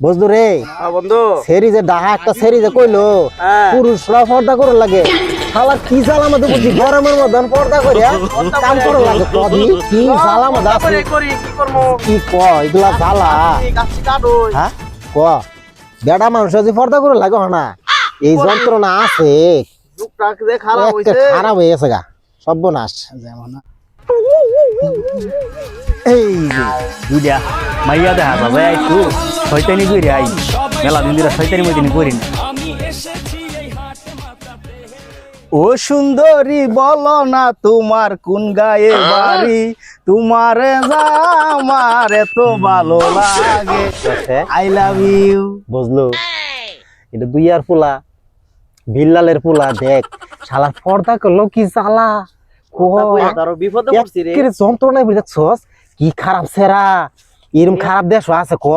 বুঝলো রে বন্ধু সেরি যে ডাহা একটা সেরি যে কইলো পুরুষরা পর্দা করে লাগে শালা কি জ্বালা মধ্যে বুঝি গরমের মধ্যে পর্দা করিয়া কাম করে লাগে কদি কি জ্বালা মধ্যে আছে করি কি করবো কি ক এগুলা জ্বালা গাছ কাটুই হ্যাঁ ক বেড়া মানুষ যদি পর্দা করে লাগে না এই যন্ত্রণা আছে টুকটাক যে খারাপ একটা হইছে খারাপ হয়ে গেছে গা সর্বনাশ যেমন এই যে দুইটা মাইয়া দেখা যাবে একটু শয়তানি করে আই মেলা দিন ধরে শয়তানি ময়দানি করি না। ও সুন্দরী বলো না তোমার কোন গায়ে বাড়ি, তোমার আমার এত ভালো লাগে, আই লাভ ইউ। বুঝলো এটা দুই আর পোলা বিল্লালের পোলা দেখ শালা পর্দা করলো কি জ্বালা আরো বিপদে পড়ছি রে যন্ত্রণায় দেখছস কি খারাপ সেরা এরম খারাপ দেশ আছে ক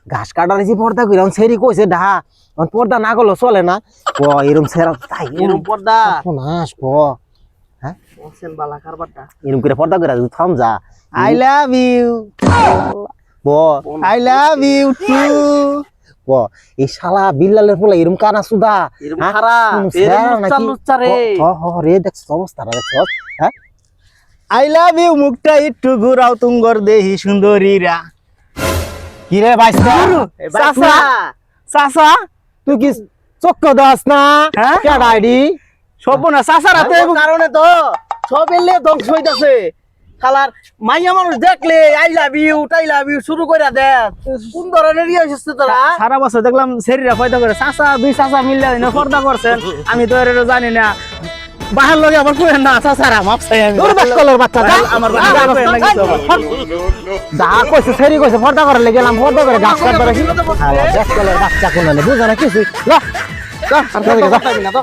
ঘাস কাটার যে পর্দা করে সেরি কইছে ডা পর্দা না করলো চলে না ক এরম সেরা তাই এরকম পর্দা নাশ ক হ্যাঁ ওসেন বালা কারবারটা এরম করে পর্দা করে থাম যা আই লাভ ইউ, ক আই লাভ ইউ টু। ক এই শালা বিল্লালের পোলা এরম কানা সুদা এরকম খারাপ এরকম লুচ্চা রে রে দেখছ অবস্থাটা দেখছস হ্যাঁ আই লাভ ইউ মুখটা একটু ঘুরাও তুঙ্গর দেহি সুন্দরীরা। কি রে বাইস্তা চাচা চাচা তুই কি চক্ক দাস না হ্যাঁ? কে ডাইডি সব না চাচার হাতে এই কারণে তো সব এলে ধ্বংস হইতাছে খালার মাইয়া মানুষ দেখলে আই লাভ ইউ টাই লাভ ইউ শুরু কইরা দে কোন ধরনের ইয়ে হইছে তোরা সারা বছর দেখলাম শরীরে ফয়দা করে চাচা দুই চাচা মিললে না পর্দা করছেন, আমি তো এর জানি না। বাহার লগে আবার কইেন না চাচারা মাপ চাই আমি তোর বাসকলের বাচ্চা যা আমার বাচ্চা কইেন না কিছু আবার। দা কইছে সেরি কইছে পর্দা করে গেলাম পর্দা করে গাছ কাটতে রাখি বাসকলের বাচ্চা কোন বুঝা না কিছু যা যা আর না তো